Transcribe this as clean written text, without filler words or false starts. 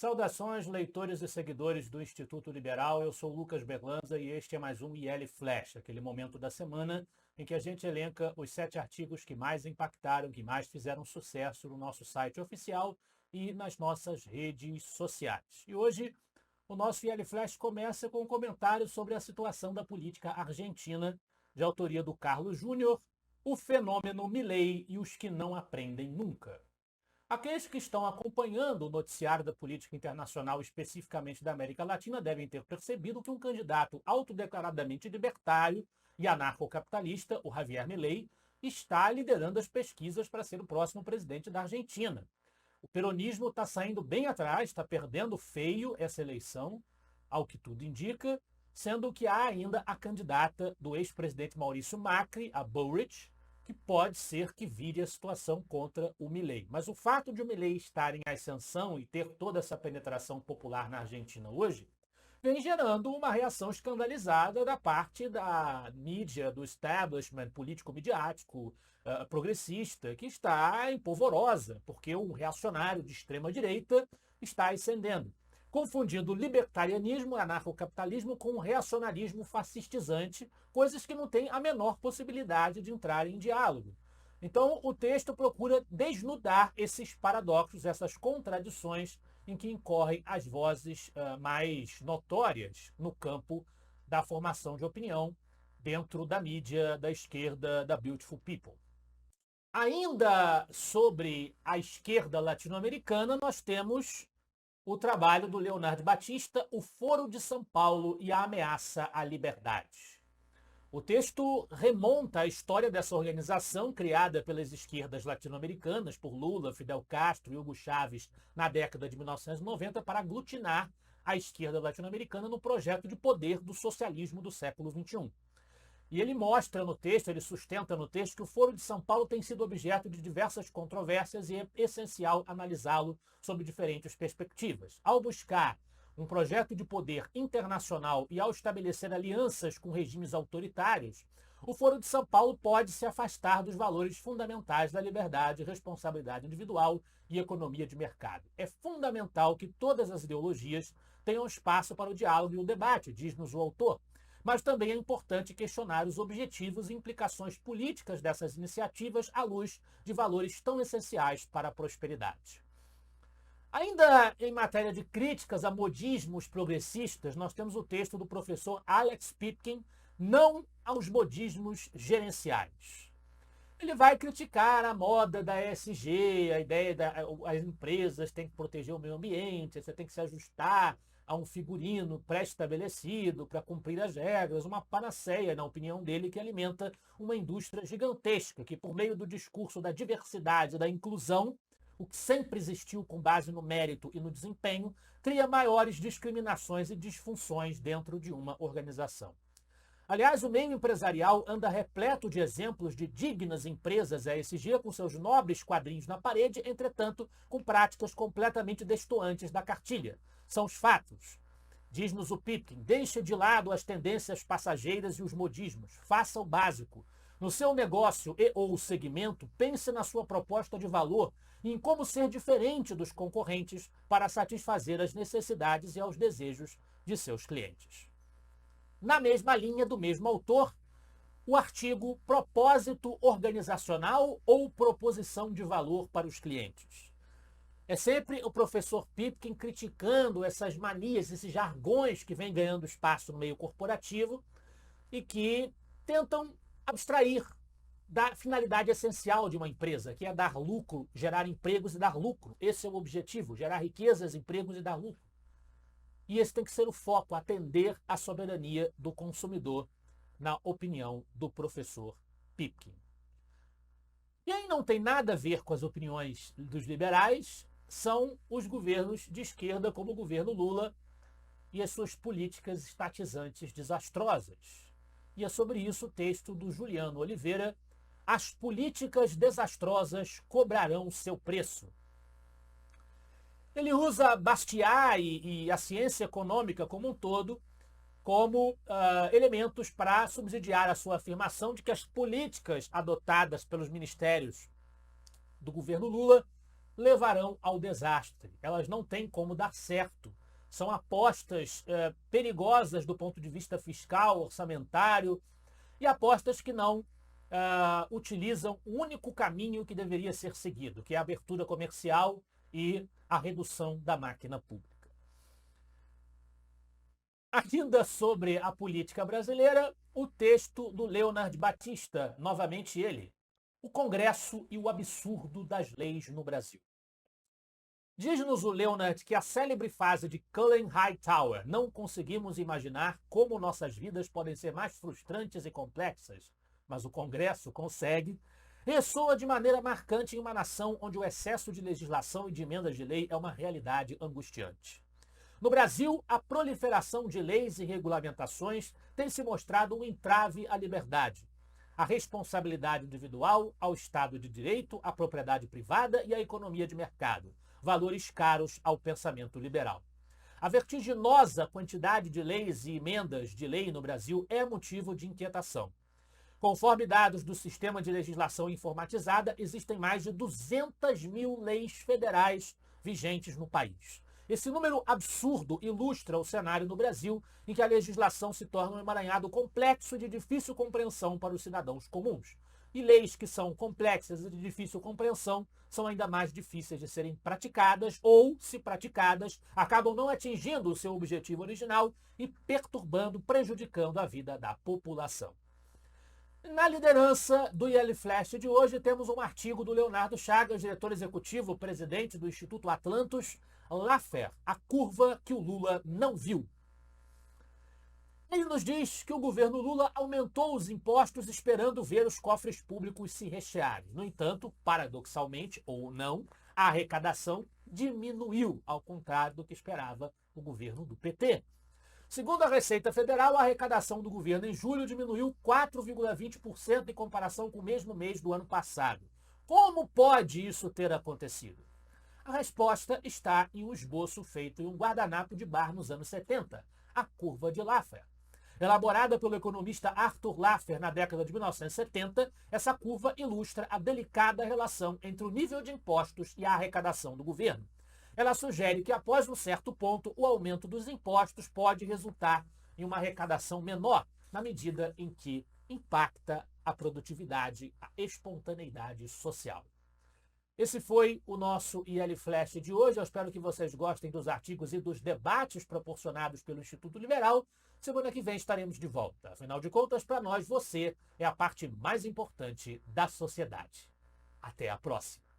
Saudações, leitores e seguidores do Instituto Liberal. Eu sou Lucas Berlanza e este é mais um IL Flash, aquele momento da semana em que a gente elenca os 7 artigos que mais impactaram, que mais fizeram sucesso no nosso site oficial e nas nossas redes sociais. E hoje o nosso IL Flash começa com um comentário sobre a situação da política argentina, de autoria do Carlos Júnior, o fenômeno Milei e os que não aprendem nunca. Aqueles que estão acompanhando o noticiário da política internacional, especificamente da América Latina, devem ter percebido que um candidato autodeclaradamente libertário e anarcocapitalista, o Javier Milei, está liderando as pesquisas para ser o próximo presidente da Argentina. O peronismo está saindo bem atrás, está perdendo feio essa eleição, ao que tudo indica, sendo que há ainda a candidata do ex-presidente Maurício Macri, a Bullrich, que pode ser que vire a situação contra o Milei. Mas o fato de o Milei estar em ascensão e ter toda essa penetração popular na Argentina hoje, vem gerando uma reação escandalizada da parte da mídia, do establishment político-midiático progressista, que está empolvorosa, porque um reacionário de extrema-direita está ascendendo, confundindo libertarianismo e anarcocapitalismo com um reacionarismo fascistizante, coisas que não têm a menor possibilidade de entrar em diálogo. Então, o texto procura desnudar esses paradoxos, essas contradições em que incorrem as vozes mais notórias no campo da formação de opinião dentro da mídia da esquerda da Beautiful People. Ainda sobre a esquerda latino-americana, nós temos o trabalho do Leonardo Batista, O Foro de São Paulo e a Ameaça à Liberdade. O texto remonta à história dessa organização criada pelas esquerdas latino-americanas por Lula, Fidel Castro e Hugo Chávez na década de 1990 para aglutinar a esquerda latino-americana no projeto de poder do socialismo do século XXI. E ele mostra no texto, ele sustenta no texto, que o Foro de São Paulo tem sido objeto de diversas controvérsias e é essencial analisá-lo sob diferentes perspectivas. Ao buscar um projeto de poder internacional e ao estabelecer alianças com regimes autoritários, o Foro de São Paulo pode se afastar dos valores fundamentais da liberdade, responsabilidade individual e economia de mercado. É fundamental que todas as ideologias tenham espaço para o diálogo e o debate, diz-nos o autor. Mas também é importante questionar os objetivos e implicações políticas dessas iniciativas à luz de valores tão essenciais para a prosperidade. Ainda em matéria de críticas a modismos progressistas, nós temos o texto do professor Alex Pipkin, Não aos modismos gerenciais. Ele vai criticar a moda da ESG, a ideia das empresas têm que proteger o meio ambiente, você tem que se ajustar a um figurino pré-estabelecido para cumprir as regras, uma panaceia, na opinião dele, que alimenta uma indústria gigantesca, que por meio do discurso da diversidade, da inclusão, o que sempre existiu com base no mérito e no desempenho, cria maiores discriminações e disfunções dentro de uma organização. Aliás, o meio empresarial anda repleto de exemplos de dignas empresas ESG com seus nobres quadrinhos na parede, entretanto, com práticas completamente destoantes da cartilha. São os fatos. Diz-nos o Pipkin, deixe de lado as tendências passageiras e os modismos. Faça o básico. No seu negócio e ou segmento, pense na sua proposta de valor e em como ser diferente dos concorrentes para satisfazer as necessidades e aos desejos de seus clientes. Na mesma linha do mesmo autor, o artigo Propósito Organizacional ou Proposição de Valor para os Clientes. É sempre o professor Pipkin criticando essas manias, esses jargões que vêm ganhando espaço no meio corporativo e que tentam abstrair da finalidade essencial de uma empresa, que é dar lucro, gerar empregos e dar lucro. Esse é o objetivo, gerar riquezas, empregos e dar lucro. E esse tem que ser o foco, atender à soberania do consumidor, na opinião do professor Pipkin. E aí não tem nada a ver com as opiniões dos liberais, são os governos de esquerda, como o governo Lula, e as suas políticas estatizantes desastrosas. E é sobre isso o texto do Juliano Oliveira, As políticas desastrosas cobrarão seu preço. Ele usa Bastiat e a ciência econômica como um todo como elementos para subsidiar a sua afirmação de que as políticas adotadas pelos ministérios do governo Lula levarão ao desastre. Elas não têm como dar certo. São apostas perigosas do ponto de vista fiscal, orçamentário, e apostas que não utilizam o único caminho que deveria ser seguido, que é a abertura comercial e a redução da máquina pública. Ainda sobre a política brasileira, o texto do Leonard Batista, novamente ele, o Congresso e o absurdo das leis no Brasil. Diz-nos o Leonard que a célebre frase de Colin Hightower, não conseguimos imaginar como nossas vidas podem ser mais frustrantes e complexas, mas o Congresso consegue, ressoa de maneira marcante em uma nação onde o excesso de legislação e de emendas de lei é uma realidade angustiante. No Brasil, a proliferação de leis e regulamentações tem se mostrado um entrave à liberdade, à responsabilidade individual, ao Estado de Direito, à propriedade privada e à economia de mercado, valores caros ao pensamento liberal. A vertiginosa quantidade de leis e emendas de lei no Brasil é motivo de inquietação. Conforme dados do Sistema de Legislação Informatizada, existem mais de 200 mil leis federais vigentes no país. Esse número absurdo ilustra o cenário no Brasil em que a legislação se torna um emaranhado complexo e de difícil compreensão para os cidadãos comuns. E leis que são complexas e de difícil compreensão são ainda mais difíceis de serem praticadas ou, se praticadas, acabam não atingindo o seu objetivo original e perturbando, prejudicando a vida da população. Na liderança do IL Flash de hoje, temos um artigo do Leonardo Chagas, diretor executivo, presidente do Instituto Atlantos, Laffer, a curva que o Lula não viu. Ele nos diz que o governo Lula aumentou os impostos esperando ver os cofres públicos se rechearem. No entanto, paradoxalmente ou não, a arrecadação diminuiu, ao contrário do que esperava o governo do PT. Segundo a Receita Federal, a arrecadação do governo em julho diminuiu 4,20% em comparação com o mesmo mês do ano passado. Como pode isso ter acontecido? A resposta está em um esboço feito em um guardanapo de bar nos anos 70, a curva de Laffer. Elaborada pelo economista Arthur Laffer na década de 1970, essa curva ilustra a delicada relação entre o nível de impostos e a arrecadação do governo. Ela sugere que, após um certo ponto, o aumento dos impostos pode resultar em uma arrecadação menor, na medida em que impacta a produtividade, a espontaneidade social. Esse foi o nosso IL Flash de hoje. Eu espero que vocês gostem dos artigos e dos debates proporcionados pelo Instituto Liberal. Semana que vem estaremos de volta. Afinal de contas, para nós, você é a parte mais importante da sociedade. Até a próxima.